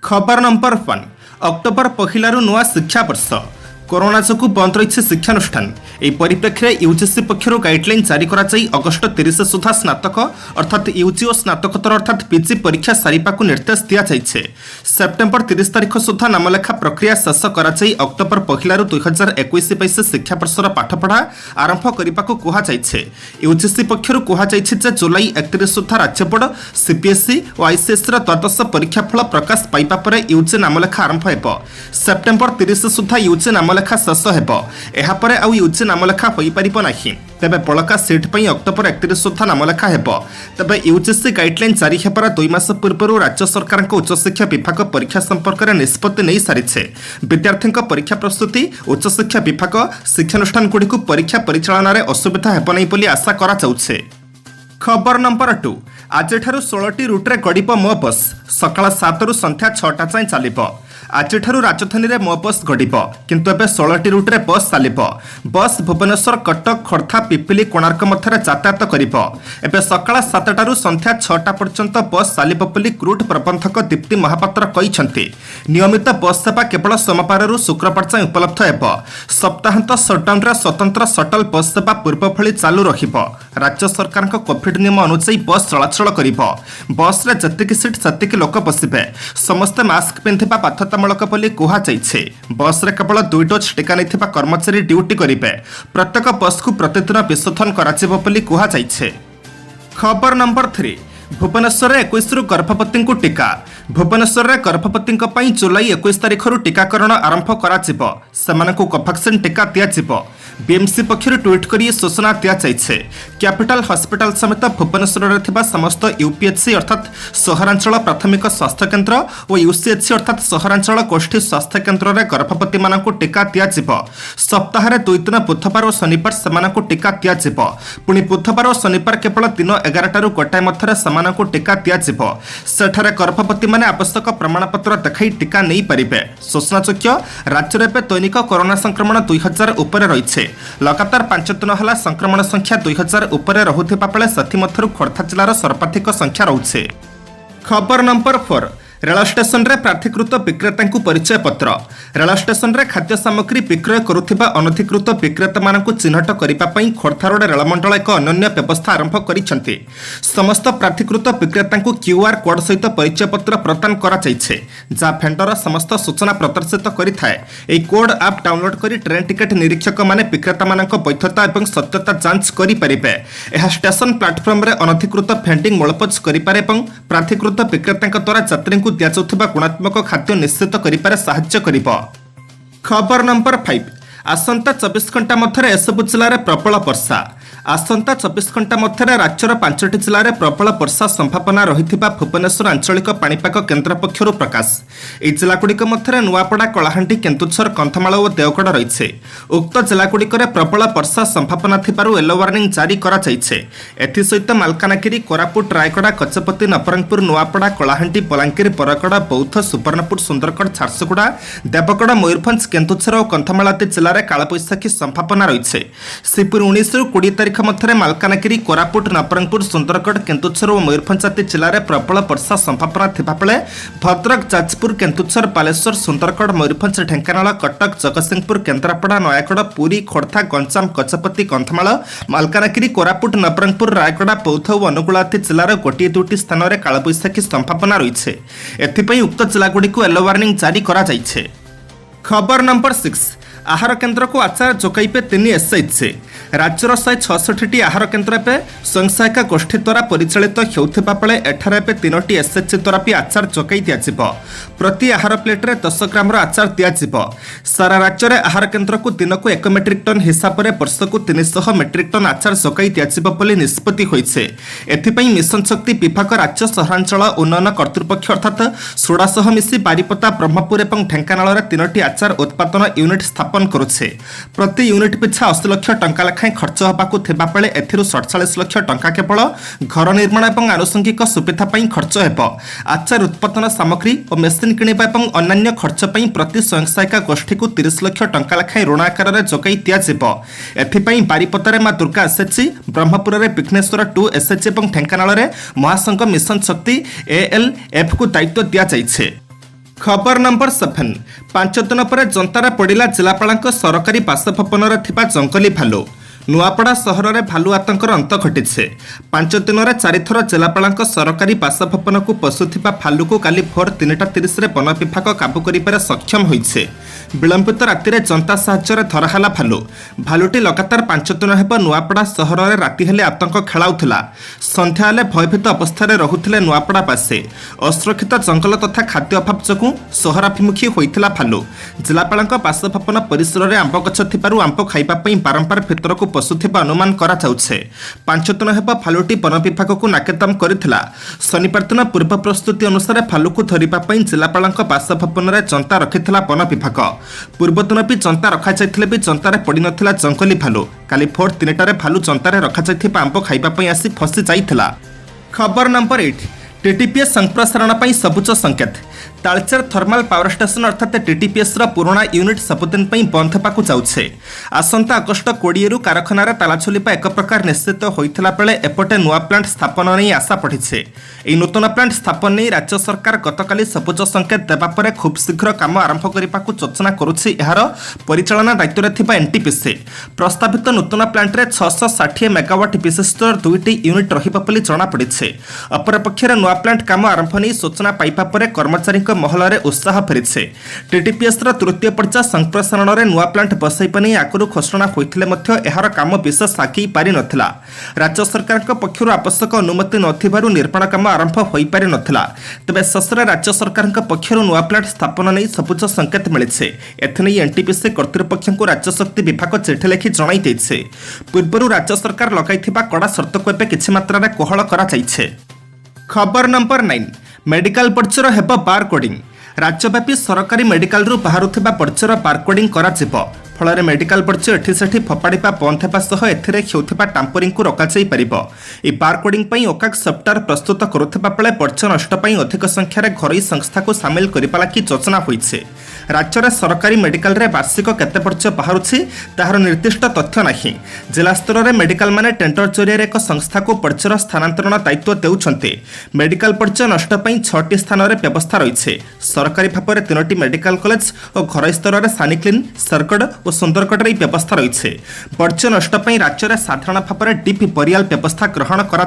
खबर number 1 October पहिलारू नुआ शिक्षा वर्ष कोरोना जोगु बंद रही शिक्षानुष्ठान यह परिप्रेक्षी यूजीसी पक्षर गाइडलाइन जारी कर अगस्ट 30 सुधा स्नातक अर्थात यूजी और स्नातकोत्तर अर्थात पीजी परीक्षा सारिबा निर्देश दि जाइए। सेप्टेम्बर 30 तारिख सुधा नामलेखा प्रक्रिया शेष कर अक्टोबर पहिलारू 2021-22 शिक्षा वर्षर पाठपढ़ा आरंभ करने को कहुई। यूजीसी पक्षर कहुई जुलाई 31 सुधा राज्य बोर्ड सीबीएसई और आईसीएसई द्वादश परीक्षाफल प्रकाश पाइबा पर यूजी नामलेखा आरंभ हो। सेप्टेम्बर 30 सुधा यूजी नामलेखा शेष होपर आउ यूजी नामलेखा हो पार ना तेबे बड़का सीट पर अक्टोबर 31 सुधा नामलेखा हो। तेबे यूजीसी गाइडलाइन जारी होबार 2 मास पूर्व राज्य सरकार उच्चशिक्षा विभाग परीक्षा संपर्क में निष्पत्ति नहीं सारी विद्यार्थी परीक्षा प्रस्तुति उच्चशिक्षा विभाग शिक्षानुष्ठान गुड़ी परीक्षा परिचालन में असुविधा हेब नहीं आशा करा जाउछे। खबर नंबर 2 आज 16टी रूट्रे गड़ब मो बस सकाळ 7 रु संध्या 6टा जाए चलो। आज राजधानी में मो बस गड़ब किंतु एबे 16टी रूट्रे बस चलो। बस भुवनेश्वर कटक खोर्धा पिपिली कोणार्क मध्य यातायात करिबो। एबे सकाळ 7टारू संध्या 6टा पर्यंत बस चलिबो बोली क्रूट प्रबंधक दीप्ति महापात्र कहिसंती। नियमित बस सेवा केवल सोमवार शुक्रवार जाए उपलब्ध हेबो। सप्ताहांत सटडाउन रे स्वतंत्र शटल बस सेवा पूर्व भली चालू रहिबो। राज्य सरकार कोविड नियम अनुसार बस चलाचल करिबो। बस रे जतिक सीट सेतिक लोक बसिबे। समस्त मास्क पिंधिबा बाध्यतामूलक बोली कहुई। बस रे केवल 2 डोज टीका नैथिबा कर्मचारी ड्यूटी करिबे। प्रत्येक बस को प्रतिदिन विशोधन कराजिबो बोली कहुई। खबर नंबर 3 भुवनेश्वर 21 रु गर्भवती को टीका। भुवनेश्वर में गर्भवती जुलाई 21 तारिख टीकाकरण आरंभ कर कोवैक्सीन टीका दिज्व। बीएमसी पक्षर ट्वीट कर सूचना दि जाइए। कैपिटल हॉस्पिटल समेत भुवनेश्वर में समस्त यूपीएचसी अर्थात सहरांचल प्राथमिक स्वास्थ्य केन्द्र और यूसीएचसी अर्थात सहरांचल गोष्ठी स्वास्थ्य केन्द्र में गर्भवती मानक टीका दिज्व। सप्ताह 2 दिन बुधवार और शनिवार से टीका दिज्व। पुणी बुधवार और शनिवार केवल दिन 11 गोटाए मध्य को टीका दिज्व। सेठारे गर्भवती माने आवश्यक प्रमाणपत्र देखाई टीका नहीं पारिबे। सूचनायोग्य राज्य में दैनिक कोरोना संक्रमण 2000 उपर रही। लगातार 5 दिन है संक्रमण संख्या 2000 उपर रहुथिबा बेले सेथिमध्यरु खोर्धा जिलार सर्वाधिक संख्या रहुछे। खबर नंबर 4 रेल स्टेशन रे प्राधिकृत विक्रेता परिचय पत्र। रेल स्टेशन रे खाद्य सामग्री विक्रय करुथिबा अनधिकृत विक्रेता मानकु चिन्हट करिबा पई खोर्धा रोड रेलमंडल एक अनन्य व्यवस्था आरंभ करिसेंती। समस्त प्राधिकृत विक्रेता क्यूआर कोड सहित परिचय पत्र प्रदान करा जाइछे जा भेंडर समस्त सूचना प्रदर्शित करिथाय। एई कोड ऐप डाउनलोड करी ट्रेन टिकेट निरीक्षक माने विक्रेता मानक वैधता एवं सत्यता जांच करि परिबे। एहा स्टेशन प्लेटफॉर्म रे अनधिकृत भेंडिंग मोलपोच करि पारे एवं प्राधिकृत विक्रेता द्वारा यात्री दिजाउथिबा गुणात्मक खाद्य निश्चित करिपारे साहाय्य करिबो। खबर नंबर 5 आसंता 24 घंटा मध्य एसबु जिले में प्रबल वर्षा। आसंता 24 घंटा मध्य राज्यर 5टी जिले में प्रबल वर्षा संभावना रही भुवनेश्वर आंचलिक पाणीपाग केन्द्र पक्षर प्रकाश। यह जिलागुड़िक मध्य नुआपड़ा कलाहांडी केन्दुझर कंधमाल और देवगढ़ रही। उक्त जिलागुड़िक प्रबल वर्षा संभावना थिबारु येलो वार्निंग जारी करा जाइछे। एथिसहित मालकानगिरी कोरापुट रायगड़ा गजपति नवरंगपुर नुआपड़ा कलाहांडी बलांगीर बरगड़ बौद्ध सुवर्णपुर सुंदरगढ़ झारसुगुड़ा देवगढ़ मयूरभंज केन्दुझर और कंधमाल आदि जिले में कालबैशाखी संभावना रही। सेपुर 19 रु 20 तारिख मध्य मालकानगिरी कोरापुट नवरंगपुर सुंदरगढ़ केन्दुझर और मयूरभंज आदि जिले में प्रबल वर्षा संभावना थिबा बेले भद्रक जाजपुर केन्दुझर बालेश्वर सुंदरगढ़ मयूरभंज ढेंकानाल कटक जगतसिंहपुर केन्द्रापड़ा नयागढ़ पुरी खोर्धा गंजाम गजपति कंधमाल मालकानगिरी कोरापुट नवरंगपुर रायगड़ा बौद्ध और अनुगुल आदि जिलार गोटे 2टी स्थान में कालबैशाखी संभावना रही। एथिपाई उक्त जिलागुड़ी को येलो वार्निंग जारी करा जाइछे। खबर नंबर 6 आहार केन्द्र को आचार जोगाइबे 3 एसएचजी। राज्यर 166टी आहार केन्द्र पे स्वयं सहायिका गोष्ठी द्वारा परिचालित होउथिबा बेले एठारे 3टी एसएचजी द्वारा भी आचार जोगाई दियाजिबो। प्रति आहार प्लेट रे 10 ग्राम आचार दियाजिबो। सारा राज्य में आहार केन्द्र को दिन को 1 मेट्रिक टन हिसाब से वर्ष को 300 मेट्रिक टन आचार जोगाई दियाजिबो बोली निष्पत्ति होइछे। एथिपई मिशन शक्ति विभाग राज्य सहरांचल उन्नयन कर्तृपक्ष अर्थात सोडा सह मिसी बारिपदा ब्रह्मपुर और ढेंकानाल रे 3टी आचार उत्पादन यूनिट स्थापन करुछे। प्रति यूनिट पिछा 80 लाख टंका लेखाएं खर्च होबाकू थिबा बेले एथिरु 47 लाख टंका केवल घर निर्माण और आनुषंगिक सुविधा पई खर्च हेबो। आचार उत्पादन सामग्री और मेसिन किणिबा और अन्य खर्च पई प्रति स्वयं सहायिका गोष्ठी को 30 लाख टंका लेखाएं ऋण आकार में जोगाई दियाजिबो। एथिपई बारिपदारे मां दुर्गा एसएचजी, ब्रह्मपुर में विघ्नेश्वर 2 एसएचजी और ढेंकानाल में महासंघ मिशन शक्ति एएलएफ को दायित्व दिया जाइछे। खबर नंबर 7 5 दिन पर जंतार पड़ा जिलापाल सरकारी बासभवन जंगली भालू नुआपड़ा सहर में भालू आतंकर अंत घटी 5 दिन में 4 थर जिलापाल सरकारी बासभवन को पशुवा भालू को काली भोर 3:30 वन विभाग काबू कर सक्षम होइछे। विलंबित राति जंता साहाय्य धराला भालू भालुटी लगातार 5 दिन हेब नुआपड़ा सहर में राति हेले आतंक खेलाउथिला। संध्या हेले भयभीत अवस्था रहुथिले नुआपड़ावासी। असुरक्षित जंगल तथा खाद्य अभाव जोगु सहराभिमुखी होइथिला भालू। जिलापाल बासभवन परिसर में आंब गछ थिबारु आंब खाइबा पई बारंबार भितर को पशुथिबा अनुमान करा जाउछे। 5 दिन हेब भालुटी वन विभाग को नाकेदम करिथिला। शनिवार दिन पूर्व प्रस्तुति अनुसार भालू को धरिबा पई जिलापाल बासभवन में जंता रखिथिला वन विभाग। पूर्व दिन भी जंता रखा जाइथिले भी जंतारे पड़ी नथिला जंगली भालू। काली भोर 3टारे भालू जंतारे रखा जाइथिबा आंब खाइबा पई आसी फसी जाइथिला। खबर नंबर 8 टीटीपीएस संप्रसारण पर सबुज संकेत। तालचेर थर्माल पावर स्टेशन अर्थात टीटीपीएस पुराणा यूनिट सबुदिन बंद होगा जाउछे। आसंता अगस्ट 20 रु कारखानार तालाछोलिपा एक प्रकार निश्चित होइथिला बेले एपटे नुआ प्लांट स्थापन नहीं आशा पड़िछे। एई नूतन प्लांट स्थापन नहीं राज्य सरकार गतकाली सबुज संकेत देबा परे खूब शीघ्र काम आरंभ करिबाकू योजना करुछि। एहार परिचालना दायित्व थिबा एनटीपीसी प्रस्तावित नूतन प्लांट रे 660 मेगावाट विशिष्ट 2टी यूनिट रहिबा बोली जणा पड़िछे। अपरपक्षरे नुआ प्लांट काम आरंभ नहीं सूचना पाइबा परे कर्मचारी महल में उत्साह फेरी। टीटीपीएस तृतीय पर्याय संप्रसारण में नुआ प्लांट बसाइबा नहीं आगु घोषणा होते यार काम विशेष आगे पारि नथिला। राज्य सरकार पक्षर आवश्यक अनुमति नथिबारु निर्माण काम आरंभ हो पारि नथिला। तेबे शेषे राज्य सरकार पक्षर नुआ प्लांट स्थापन नहीं सबुज संकेत मिले। एथने एनटीपीसी कर्तृपक्ष को राज्य शक्ति विभाग चिठी लिखि जणाई दैछे। पूर्व राज्य सरकार लगाइथिबा कड़ा शर्त को एबे किछि मात्रा रे कोहल करा जाइछे। खबर नंबर 9 मेडिकल पर्चर हेब बार कोडिंग। राज्यव्यापी सरकारी मेडिकल बाहरुथिबा पर्चर बार कोडिंग करा जिवो। फल मेडिकल पर्च एठी सेठी फपाड़ा बंद होगा सह एथिरे हेउथिबा टाम्परिंग को रखाई पारिबो। ए बारकोडिंग पई ओकाक सफ्टवेयर प्रस्तुत करुथिबा बेले पर्च नष्ट पई अधिक संख्यार घरोई संस्था को सामिल करिपाला की योजना होइछे। राज्य में सरकारी मेडिकल रे वार्षिक केते पर्च बाहरुछि ताहार निर्दिष्ट तथ्य नाही। जिला स्तर में मेडिकल माने टेंडर जरिया एक संस्था को पर्चर स्थानांतरण दायित्व देउछन्ते। मेडिकल पर्च नष्ट पई 6टी स्थान रे व्यवस्था रहिछे। सरकारी भाव में 3टी मेडिकल कॉलेज और घरोई स्तर में सानिक्लिन सरगढ़ और सुंदरगढ़ व्यवस्था रही। पर्च नष्ट राज्य में साधारण भाव में डीप बरियाल व्यवस्था ग्रहण कर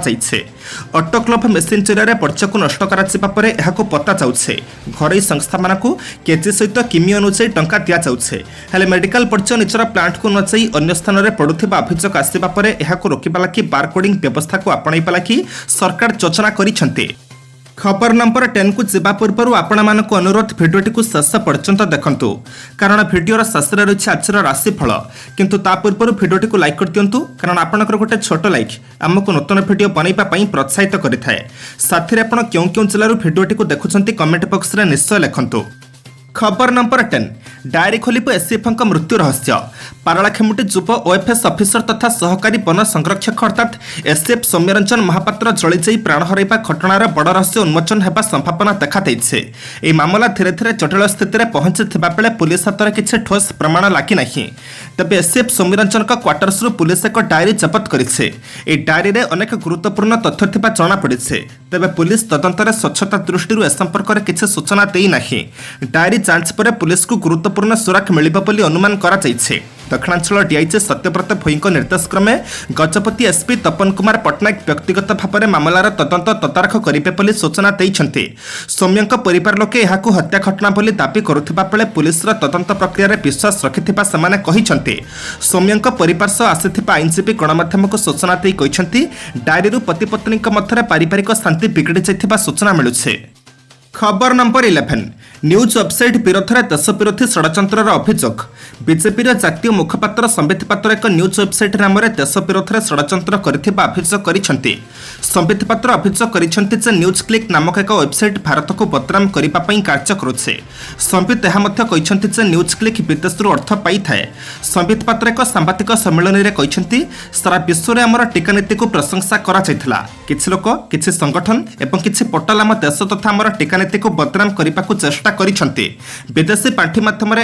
ऑटोक्लव मेसीन जरिया पर्च को नष्ट कर पता जाऊे। घरोई संस्था मानक केजी सहित किमी अनुसार टंका दि जाऊे। मेडिकल पर्च निजर प्लांट को न जाई अन्य स्थान में पड़ुवा अभियोग आसवा पर रोकवा लगी बारकोडिंग व्यवस्था को आपणाइबा लगी सरकार योजना करिसेंते। खबर नंबर 10 को जीवा पूर्व आपण मानक अनुरोध भिडियोटी को शेष पर्यंत देखंतु कारण भिडियोर शेष रही आज राशिफल। किंतु ता पूर्व भिडियोटी को लाइक कर दियंतु कारण आपनकर गोटे छोट लाइक आमको नूतन भिडियो बनैबा पई प्रोत्साहित करिथाए। साथी आपण क्यों क्यों जिल्लारू भिडियोटी को देखुछंती कमेंट बॉक्स रे निश्चय लिखंतु। खबर नंबर 10 डायरी खोलिब एसएफଙ୍କ मृत्यु रहस्य। पारलाखेमुटी जुब ओएफएस ऑफिसर तथा सहकारी वन संरक्षक अर्थात एसएफ सौम्यरंजन महापात्र जलिजाई प्राण हरैबा घटनार बड़ रहस्य उन्मोचन हेबा संभावना देखा दैछे। एही मामला धीरे धीरे जटिल स्थिति रे पहुंचिथिबा बेले पुलिस हातरे किछि ठोस प्रमाण लागी नाही। तबे एसएफ सौम्यरंजनक क्वार्टर्स रु पुलिस एक डायरी जब्त करिछे। ए डायरी रे अनेक गुरुत्वपूर्ण तथ्य थिबा जणा पड़िछे। तबे पुलिस तदंतर स्वच्छता दृष्टि ए संपर्क रे किछि सूचना देई नाही। डायरी जांच पर पुलिस को गुरुत्वपूर्ण सुरक्षा मिलिबा बोली अनुमान करा जाइछे। दक्षिणांचल डीआईजी सत्यव्रत भोईଙ୍କ निर्देश क्रमे गजपति एसपी तपन कुमार पट्टनायक व्यक्तिगत भाव में मामलार तदंत तदारख करिबे बोली सूचना दैछन्ते। सौम्यଙ୍କ परिवार लोके एहाकु हत्या घटना बोली दाबी करुथिबा बेले पुलिसर तदंत प्रक्रिया रे विश्वास रखिथिबा सेमाने कहिछन्ते। सौम्यଙ୍କ परिवार सह आसिथिबा आईनजीवी गणमाध्यमको सूचना देई कहिछन्ती डायरीरु पति पत्नीଙ୍କ मध्यरे पारिवारिक शांति बिगड़ी जाइथिबा सूचना मिलुछे। खबर नंबर 11 न्यूज वेबसाइट विरोध में देश विरोधी षड्यंत्र अभियोग। बीजेपी जातीय मुखपात्र संबित पात्र एक न्यूज वेबसाइट नाम देश विरोध में षड्यंत्र अभियोग करिसेंती। संबित पात्र अभियोग करिसेंती जे न्यूज क्लिक नामक एक वेबसाइट भारत को बदनाम करने कार्य करुछे। संबित यह कहिसेंती जे न्यूज क्लिक विदेश अर्थ पाई थाए। संबित पात्र एक सांबादिक सम्मेलन में कहिसेंती सारा विश्व में आमर टीका नीति को प्रशंसा करा जायथिला। किछि लोक किछि संगठन एवं किछि पोर्टाल आम देश तथा आमर टीका ଶିକ୍ଷାନୀତି को बदनाम करने को चेष्टा करिसेंते। विदेशी पांठि माध्यम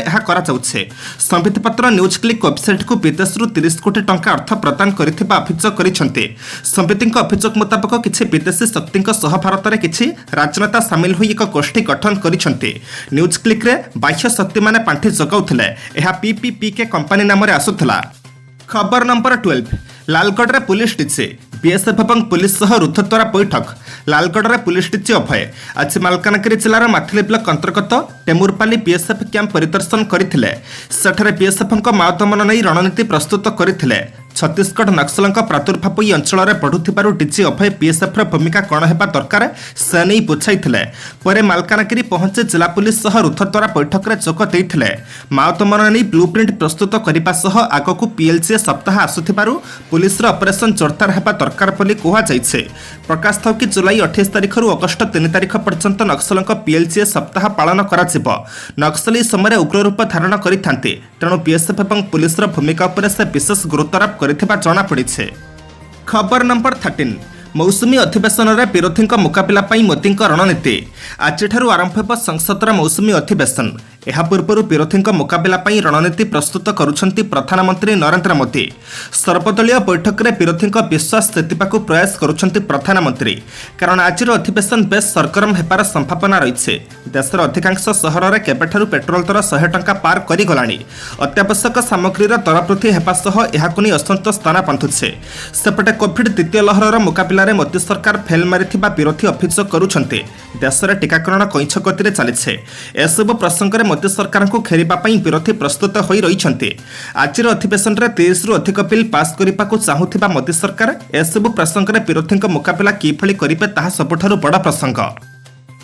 संबितपत्र न्यूज क्लिक वेबसाइट को विदेशरू 30 कोटी टंका अर्थ प्रदान करथिबा अभियोग करिसेंते। संबितଙ୍କ अभियोग मुताबिक किछि विदेशी शक्तिଙ୍କ सह भारत में किछि राजनेता सामिल होई एक गोष्ठी गठन करिसेंते। न्यूज क्लिक रे बाह्य शक्ति माने पांठि जगाउथिले। एहा पीपीपी के कंपनी नाम रे आसुथिला। खबर नंबर 12 लालगढ़ रे पुलिस डीसी बीएसएफ और पुलिस सह रुद्धद्वारा बैठक। लालगढ़ रे पुलिस डीसी अभय आज मालकानगिरी जिलार माथिली ब्लॉक अंतर्गत टेमुरपाली बीएसएफ कैंप परिदर्शन करथिले। सेठारे बीएसएफ माओ दमन नहीं रणनीति प्रस्तुत करथिले। छत्तीसगढ़ नक्सलों प्रादुर्भाव ई अंचल में बढ़ुथिबारु डीजी अभय बीएसएफ भूमिका कौन हेबा दरकार से नहीं बुझाइथिले। परे मालकानगिरी पहुंचे जिला पुलिस सह रुद्धद्वारा बैठक में जोग देइथिले। माओ दमन नहीं ब्लूप्रिंट प्रस्तुत करने सह आगकू पीएलसी सप्ताह आसुथिबारु पुलिस ऑपरेशन जोरदार हेबा दरकार बोली कुहाଯାଇଛି। प्रकाश था कि जुलाई 28 तारिख रु अगस्ट 3 तारिख पर्यंत नक्सलों पीएलसी सप्ताह पालन कराजिब। नक्सली समय उग्र रूप धारण करिथांते। तेणु बीएसएफ और पुलिस भूमिका उपर से विशेष गुरुत्वारोप करथिबा जଣା पड़िছে। खबर नंबर 13 मौसुमी अधिवेशन में विरोधी मुकाबला मोदी रणनीति। आज आरंभ हो संसदर मौसुमी अधिवेशन। यह पूर्व विरोधी मुकाबला रणनीति प्रस्तुत करुछंती प्रधानमंत्री नरेंद्र मोदी। सर्वदलीय बैठक में विरोधी विश्वास जितवाक प्रयास करुछंती प्रधानमंत्री। कारण आज अधिवेशन बेस सरगरम होबार संभावना रही। देशर अधिकांश सहर में केबेठारु पेट्रोल दर 100 टंका पार करिगलानी। अत्यावश्यक सामग्रीर दर वृद्धि हेबा सह एहाकु नै असंतोष स्थान बांधुछे। सेपटे कोविड द्वितीय लहरर मुकाबला रे मोदी सरकार फेल मारिथिबा विरोधी अभियोग करुछंती। देश में टीकाकरण कैछ गति चली। एसबु प्रसंग में मोदी सरकार को घेरिबा पई विरोधी प्रस्तुत होई रहिछंती। आज अधिवेशन में 30 रु अधिक बिल पास करने को चाहूथिबा मोदी सरकार एसबु प्रसंग में विरोधी मुकाबला किभली करिबे ताहा सबुठारु बड़ प्रसंग।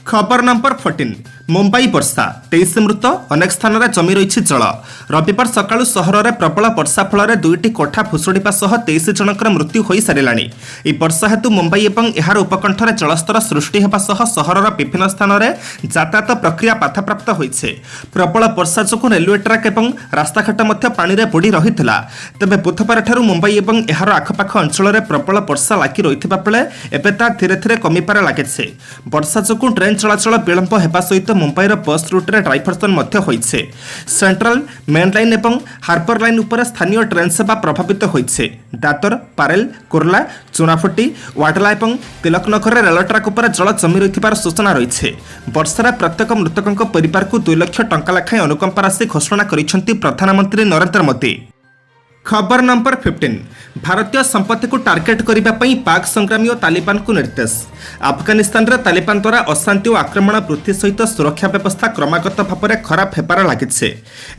खबर नंबर 14 मुंबई वर्षा 23 मृत अनेक स्थान में जमी रही जल। रविवार सकाळु सहर में प्रबल वर्षा फल 2टी कोठा भुशुड़ा सह 23 जनकर मृत्यु हो सारा। यह वर्षा हेतु मुंबई और यार उपकंठ में जलस्तर सृष्टि होगा सह सहर विभिन्न स्थान में यातायात प्रक्रिया बाधाप्राप्त होइछे। प्रबल वर्षा जो रेलवे ट्रैक और रास्ताघाट पानी में बुड़ी रही। तेज बुधवार मुंबई और यार आखपाख अंचल में प्रबल वर्षा लगी रही बेले एवं ता धीरे धीरे कमिबार लगे। वर्षा जो ट्रेन चलाचल विलंब होगा सहित मुंबईर बस रूट्रे डाइभर्सन होइछे। सेंट्रल मेन लाइन और हार्बर लाइन उपर स्थानीय ट्रेन सेवा प्रभावित होइछे। दादर पारेल कुर्ला चुनाफुटी वाडला और तिलकनगर रेल ट्राक उपर जल जमी रही सूचना रही। वर्षार प्रत्येक मृतकों परिवार को 2 लाख टंका लेखाएं अनुकंपा राशि घोषणा करिसेंती प्रधानमंत्री नरेंद्र मोदी। खबर नंबर 15 भारतीय संपत्ति को टार्गेट करने पाक संग्रामी और तालिबान को निर्देश। अफगानिस्तान रे तालिबान द्वारा अशांति और आक्रमण वृद्धि सहित सुरक्षा व्यवस्था क्रमागत भाव में खराब होबार लगी।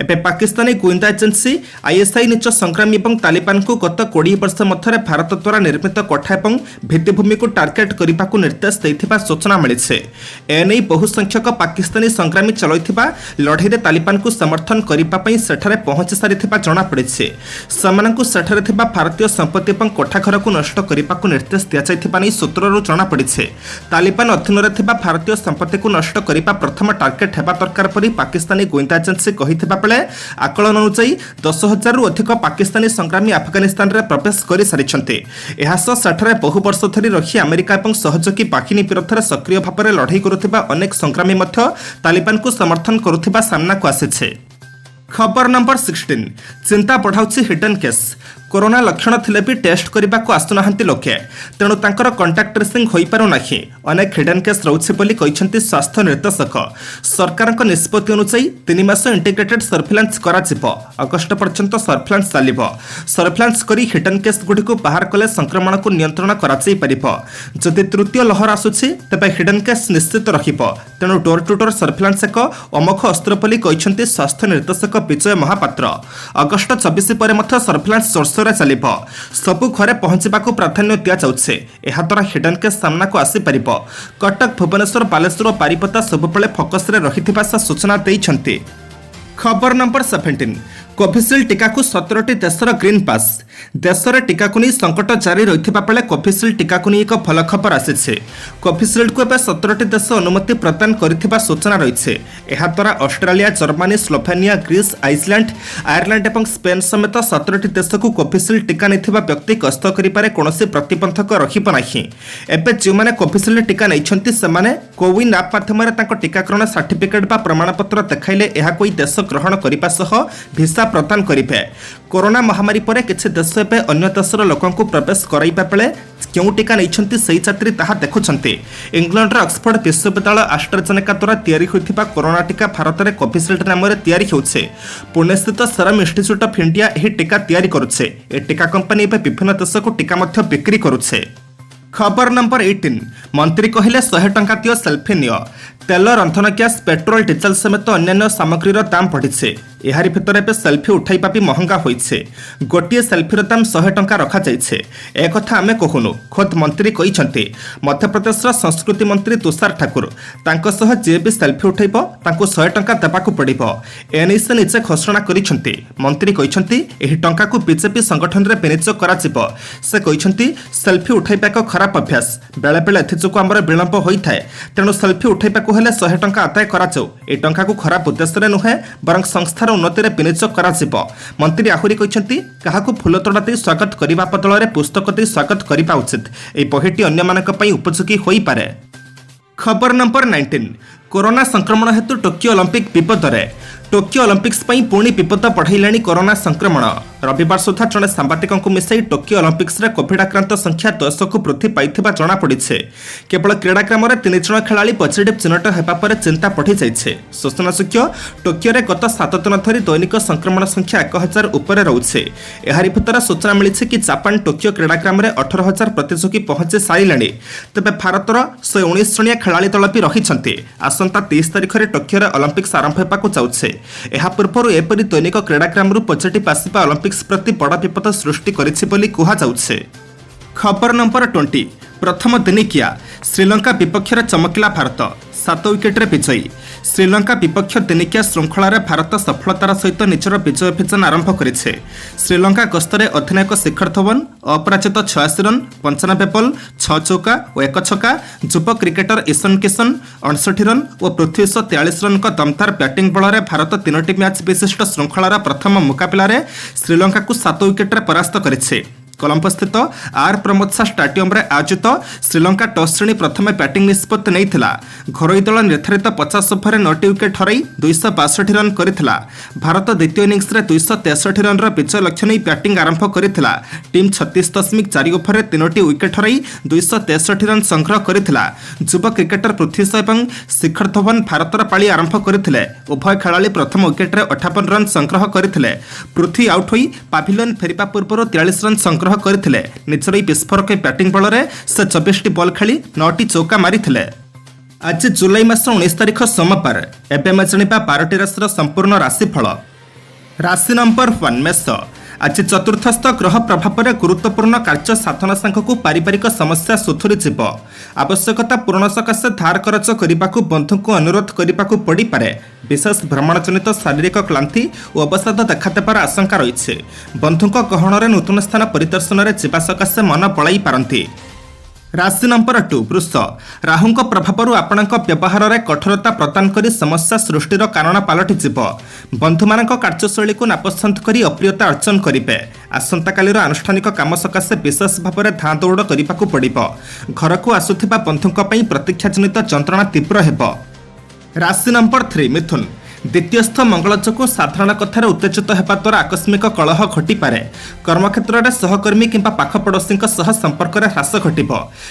एवं पाकिस्तानी गुइंदा एजेंसी आईएसआई निज संग्रामी और तालिबान को गत 20 वर्ष मध्य भारत द्वारा निर्मित कोठा और भित्तिभूमि को टार्गेट करने को निर्देश देथिबा सूचना मिली। एने बहु संख्यक पाकिस्तानी संग्रामी चलैथिबा लड़ाई में तालिबान को समर्थन करने सेठारे पहुंची सारिथिबा जଣା पड़िছে। सेमानंकु सेठारे थिबा भारतीय संपत्ति और कोठाघर को नष्ट करने को निर्देश दिया सूत्ररू जଣା पड़िছে। तालिबान अधीन में थिबा भारतीय संपत्ति को नष्ट करने प्रथम टार्गेट हेबा दरकार परि पाकिस्तानी गुइंदा एजेंसी कहिथिबा बेले आकलन अनुसार 10,000 रु अधिक पाकिस्तानी संग्रामी अफगानिस्तान रे प्रवेश कर सारिछन्ते। एहासह सेठारे बहु वर्ष धरी रही अमेरिका और सहयोगी बाहिनी विरोध में सक्रिय भाव में लड़ाई करुथिबा अनेक संग्रामी मध्य तालिबान को समर्थन करुथिबा सामना को आसिछे। खबर नंबर 16 चिंता बढ़ाऊँ हिडन केस। कोरोना लक्षण थिले भी टेस्ट करने को आसुना लोके। तेणु तांकर कंटाक्ट ट्रेसिंग हो पारु नाही। अनेक हिडन केस रहुछि बोली कहिसेंती स्वास्थ्य निर्देशक। सरकारक निष्पत्ति अनुसार 3 मास इंटीग्रेटेड सर्भिलांस कराजिबो। अगस्त पर्यंत सर्भिलांस चलिबो। सर्भिलांस करी हिडन केस गुडी को बाहर कले संक्रमण को नियंत्रण कराଯାଇ परिबो। जदि तृतीय लहर आसुछि तबे हिडन केस निश्चित रहिबो। तेणु डोर टू डोर सर्भिलांस एक अमोघ अस्त्र बोली कहिसेंती स्वास्थ्य निर्देशक विजय महापात्र। अगस्त 24 पर मध्य सर्भिलांस जोरसोर चलिबो। सबु घरे पहुंचबाकू प्राधान्य दिया जाउछे। एहा द्वारा हिडन केस सामना को आसी परिबो। कटक भुवनेश्वर बालेश्वर और बारिपदा सबुबले फोकस रे रहिथिबा सूचना दैछन्ते। खबर नंबर 17 कोविशिल्ड टीका को 17टी देशर ग्रीन पास। देश में टीका को नहीं संकट जारी रही बेले कोविशिल्ड टीका को नहीं एक भल खबर आसी। कोविशिल्ड को एवं 17टी देश अनुमति प्रदान कर सूचना रही। द्वारा Australia, Germany, Slovenia, Greece, Iceland, Ireland और स्पेन समेत 17टी देश को कोविशिल्ड टीका नहीं व्यक्ति गस्त करें कौन प्रतिबंधक रहा। एवं जो मैंने कोविशिल्ड टीका नहीं से कोविन आप माध्यम टीकाकरण सर्टिफिकेट बा प्रमाणपत्र देखाइले यह कोई देश ग्रहण करने सह भिसा प्रदान करेंगे। कोरोना महामारी पर किसी देश एवं अन्य देशर लोकों प्रवेश कराइबा बेले क्यों टीका नहीं सही यात्री ताहा देखुंट। इंग्लैंडर ऑक्सफोर्ड विश्वविद्यालय आस्ट्राजेनेका द्वारा तैयारी होइथिबा कोरोना टीका भारत में कोविशिल्ड नाम तैयारी होउछे। पुणे स्थित सेरम इंस्टीट्यूट ऑफ इंडिया यह टीका तैयारी करुछे। ए टीका कंपनी एवं विभिन्न देश को टीका मध्य बिक्री करुछे। खबर नंबर 18 मंत्री कहले 100 टंका दियो सेल्फी नियो। तेल, रंधन ग्यास, पेट्रोल, डिजेल समेत अन्य सामग्रीर दाम बढ़ी। यार भितर एवं सेल्फी उठाइबा भी महंगा होइछे। गोटे सेल्फीर दाम 100 टंका रखा जाइछे। ए कथा आमे कहूनु, खोद मंत्री कहिसंते। मध्यप्रदेशर संस्कृति मंत्री तुषार ठाकुर तांको सह जे भी सेल्फी उठाइबो तांको 100 टंका देबाकू पड़िबो। एनै से निजे घोषणा करिसंते। मंत्री कहिसंते एही टंका को बीजेपी संगठन रे विनियोग कराजिबो। से कहिसंते सेल्फी उठाइबा एक खराब अभ्यास। बेले बेले एथिजोको हमर विलंब होइथाय। तेणु सेल्फी उठाइबा हेले 100 टंका आदाय कराଯାଉ। ए टंका को खराब उद्देश्य नुहे बरं संस्थार उन्नति रे विनियोग कराजिबो। मंत्री आहुरी कहिसंती काहाकू फुलतोड़ा दे स्वागत करिबा बदल रे पुस्तक दे स्वागत करिबा उचित। ए बहिटी अन्य मानक पई उपयोगी होई पारे। खबर नंबर 19 कोरोना संक्रमण हेतु टोकियो ओलंपिक विपद रे। टोकियो ओलंपिक्स पई पुणी विपद बढ़ाइलाणी कोरोना संक्रमण। रविवार सुधा जड़े सांबादिकों को मिसाई टोकियो ओलंपिक्स रे कोविड आक्रांत संख्या 10 को वृद्धि पाइथिबा जणा पड़िछे। केवल क्रीडाग्राम रे 3 जण खेलाड़ी पॉजिटिव चिन्हट हेबा पर चिंता बढ़ी जाइछे। सूचनायोग्य टोकियो रे गत 7 दिन धरी दैनिक संक्रमण संख्या 1000 ऊपर रहउछे। एहारि भितर सूचना मिलिछे कि जापान टोकियो क्रीडाग्राम रे 18000 प्रतियोगी पहुंचे सारिलाणी। तबे भारतर 119 जणिया खेलाड़ी दल भी रहिछन्ते। आसंता 23 तारिख रे टोकियो रे ओलंपिक्स आरंभ हेबाकू जाउछे। ଏହା ପୂର୍ବରୁ ଏପରି ଦୈନିକ କ୍ରୀଡ଼ାଗ୍ରାମରୁ ପଜିଟିଭ୍ ଆସିବା ଅଲିମ୍ପିକ୍ସ ପ୍ରତି ବଡ଼ ବିପଦ ସୃଷ୍ଟି କରିଛି ବୋଲି କୁହାଯାଉଛି। ଖବର ନମ୍ବର 20 ପ୍ରଥମ ଦିନିକିଆ ଶ୍ରୀଲଙ୍କା ବିପକ୍ଷରେ ଚମକିଲା ଭାରତ 7 ୱିକେଟରେ ବିଜୟୀ। ଶ୍ରୀଲଙ୍କା ବିପକ୍ଷ ଦିନିକିଆ ଶୃଙ୍ଖଳାରେ ଭାରତ ସଫଳତାର ସହିତ ନିଜର ବିଜୟ ଅଭିଯାନ ଆରମ୍ଭ କରିছে। ଶ୍ରୀଲଙ୍କା ଗସ୍ତରେ ଅଧିନାୟକ ଶିଖର ଧୱନ ଅପରାଜିତ 86 ରନ୍, 95 ବଲ୍, 6 ଚୌକା ଓ 1 ଛକା, ଯୁବ କ୍ରିକେଟର ଈଶାନ କିଶନ 59 ରନ୍ ଓ ପୃଥ୍ୱୀ ଶା 43 ରନ୍ଙ୍କ ଦମଦାର ବ୍ୟାଟିଂ ବଳରେ ଭାରତ 3ଟି ମ୍ୟାଚ୍ ବିଶିଷ୍ଟ ଶୃଙ୍ଖଳାର ପ୍ରଥମ ମୁକାବିଲାରେ ଶ୍ରୀଲଙ୍କାକୁ 7 ୱିକେଟରେ ପରାସ୍ତ କରିছে। कोलंबो स्थित आर प्रमोद शाह स्टाडियम आयोजित श्रीलंका टॉस श्रेणी प्रथम बैटिंग निष्पत्ति नहीं। घरोई दल निर्धारित 50 ओभर 9टी विकेट हर 262 रन करथिला। भारत द्वितीय इनिंग्स 263 रन विजय लक्ष्य नहीं बैटिंग आरंभ करथिला। टीम 36.4 ओभर 3टी विकेट हर 263 रन संग्रह करथिला। युवा क्रिकेटर पृथ्वी शा और शिखर धवन भारतर पाली आरंभ करथिले। उभय खेलाड़ी प्रथम विकेट 58 रन संग्रह करथिले। पृथ्वी आउट होई पाभिलियन फेरिबा पूर्व 43 रन संग्रह करथिले। निजर विस्फोरक बैटिंग बल से 24टी बॉल खेली 9टी चौका मारिथिले। आज जुलाई मास 19 तारिख सोमवार। एवं जानिबा 12टी राशि संपूर्ण राशिफल। राशि नंबर 1 मेष। आज चतुर्थस्थ ग्रह प्रभाव में गुरुत्वपूर्ण कार्य साधन सांखक पारिवारिक समस्या सुधुरी जीव। आवश्यकता पूरण सकाशे धार करज करने को बंधु को अनुरोध करने को पड़ पारे। विशेष भ्रमणजनित शारीरिक क्लांति और अवसाद देखादेवार आशंका रही। बंधु गहन में नूतन स्थान परिदर्शन में जावा सकाशे मन पड़ाई पारती। राशि नंबर 2 वृष। राहुंक प्रभाव आपण व्यवहार में कठोरता प्रदान कर समस्या सृष्टिर कारण पलटि जीव। बंधु मान कार्यशैली को नापसंद कर अप्रियता अर्जन करेंगे। आसंता कालीर आनुष्ठानिक काम सकाशे विशेष भाव में धाँ दौड़ करने को पड़ो। घर को आसुथिबा बंधुंक पई प्रतीक्षाजनित जंत्रणा तीव्र हेबो। राशि नंबर 3 मिथुन। द्वितीयस्थ मंगल जो साधारण कथार उत्तेजित होगा द्वारा आकस्मिक कलह घटिपे। कर्मक्षेत्र में सहकर्मी किंबा पाखपड़ोशी संपर्क में ह्रास घट।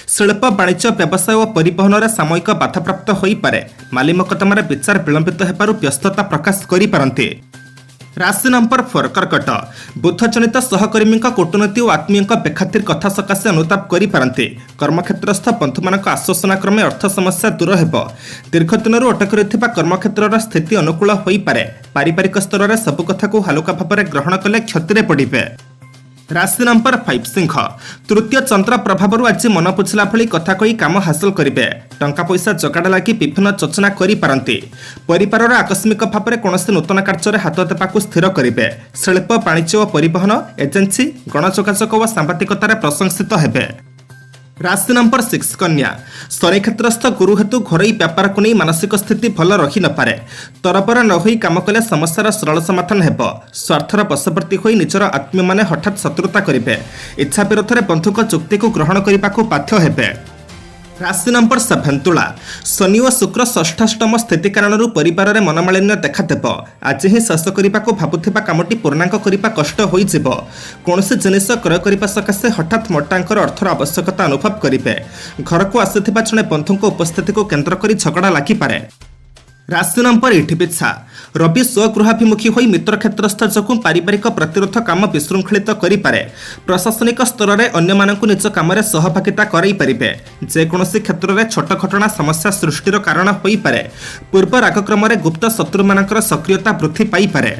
शिल्प वाणिज्य व्यवसाय और परिवहन में सामयिक बाधाप्राप्त हो पारे। माली मकदमा विचार विलंबित होबारु व्यस्तता प्रकाश करिपारन्ते। राशि नंबर 4 कर्कट। बुद्धजनित सहकर्मी कूटनीति और आत्मीय बेखातिर कथा सकाशे अनुताप करिपारन्ते। कर्मक्षेत्रस्थ बंधु मान आश्वासना क्रमे अर्थ समस्या दूर हेब। दीर्घ दिन अटक रही कर्मक्षेत्र स्थिति अनुकूल हो पारे। पारिवारिक स्तर में सबु कथा को हालुका भाव में ग्रहण कले क्षति पड़े। राशि नंबर 5 सिंह तृतीय चंद्र प्रभाव आज मन पुछला भली कथा कही काम हासिल करेंगे टंका पैसा जगाड़ लगी विभिन्न योजना करपारती परिवार आकस्मिक भाव में कौन नूतन कार्य हाथ देवाक स्थिर करेंगे शिल्प वाणिज्य और परिवहन एजेन्सी गणयोगाजोग और सांबादिकतार प्रशंसित हेबे। राशि नंबर 6 कन्या शनि क्षेत्रस्थ गुरु हेतु घर व्यापार को नहीं मानसिक स्थिति भल रही नपे तरबर न हो कम कले समस्यार सरल समाधान हेब स्वार्थर बशवर्ती हो निजर आत्मीय माने हठात शत्रुता करेंगे इच्छा विरोध में बंधुक चुक्ति को ग्रहण करने को बाध्य हेबे। राशि नंबर 7 तुला शनि और शुक्र षष्ठाष्टम स्थिति कारण परिवार में मनमालिन्य देखादेव आज ही शेष करने को भावुवा कामटी पूर्णांग करने कष्ट हो कौन जिनिस क्रय करने सकाशे हठात मोटांकर अर्थर आवश्यकता अनुभव करेंगे घर को आसुवा जड़े बंधु उपस्थिति को केन्द्र कर झगड़ा लगिपे। राशि नंबर 8 पिछा रवि स्वगृहाभिमुखी होई मित्र क्षेत्रस्थ जो पारिवारिक प्रतिरोध काम विशृंखलित करें प्रशासनिक स्तर में अन्य निज काम सहभागिता कराइपारे जेकोसी क्षेत्र में छोट घटना समस्या सृष्टिर कारण हो पारे पूर्व रागक्रम गुप्त शत्रु मानकर सक्रियता वृद्धि पाइपे।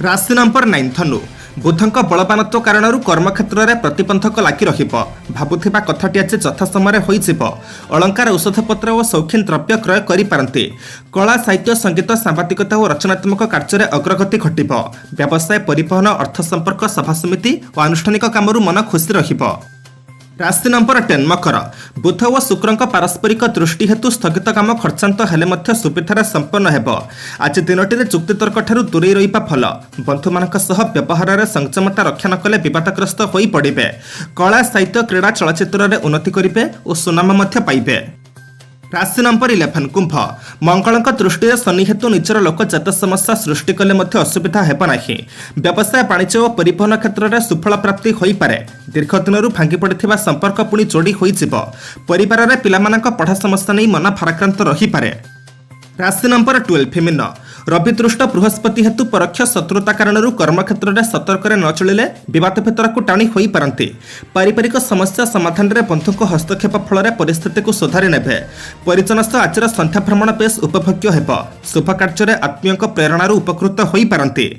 राशि नंबर 9 धनु बुधक बलवानत्व कारण कर्मक्षेत्र में प्रतिबंधक लगी भावुवा कथाटी आज यथा समय हो अलंकार औषधपत्र और शौखीन द्रव्य क्रय करपारती कला साहित्य संगीत सांबादिकता और रचनात्मक कार्य अग्रगति घट व्यवसाय परिवहन अर्थ संपर्क सभासमिति और आनुष्ठानिक काम मन खुशी रहिबो। राशि नंबर 10 मकर बुध और शुक्र पारस्परिक दृष्टि हेतु स्थगित काम खर्चांत हेले सुविधार संपन्न हेब आज दिनटी जुक्तितर्क ठारू दूरे रहिबा भल बंधु मानक सह व्यवहार में संयमता रक्षा न कले विवादग्रस्त होई पड़िबे कला साहित्य क्रीड़ा चलचित्र में उन्नति करिबे और सुनाम पाइबे। राशि नंबर 11 कुंभ मंगल दृष्टि शनि हेतु निजर लोक जात समस्या सृष्टि कले असुविधा हेब नाही व्यवसाय वाणिज्य और परिवहन क्षेत्र में सुफल प्राप्ति हो पारे दीर्घ दिन भांगी पड़ता संपर्क पुणी जोड़ी हो परिवार में पिलामानक पढ़ा समस्या नहीं मन भाराक्रांत रहीपे। राशि नंबर 12 फेमिन रवि दृष्ट बृहस्पति हेतु परोक्ष शत्रुता कारण कर्मक्षेत्र में सतर्क न चलिले विवाद भितर को टाणी हो पारती पारिवारिक समस्या समाधान में बंधु हस्तक्षेप फल परिस्थिति को सुधारी नेबे परिजन सह आज संध्या भ्रमण बेस उपभोग्य हेब शुभ कार्य आत्मीय प्रेरणार उपकृत हो पारती।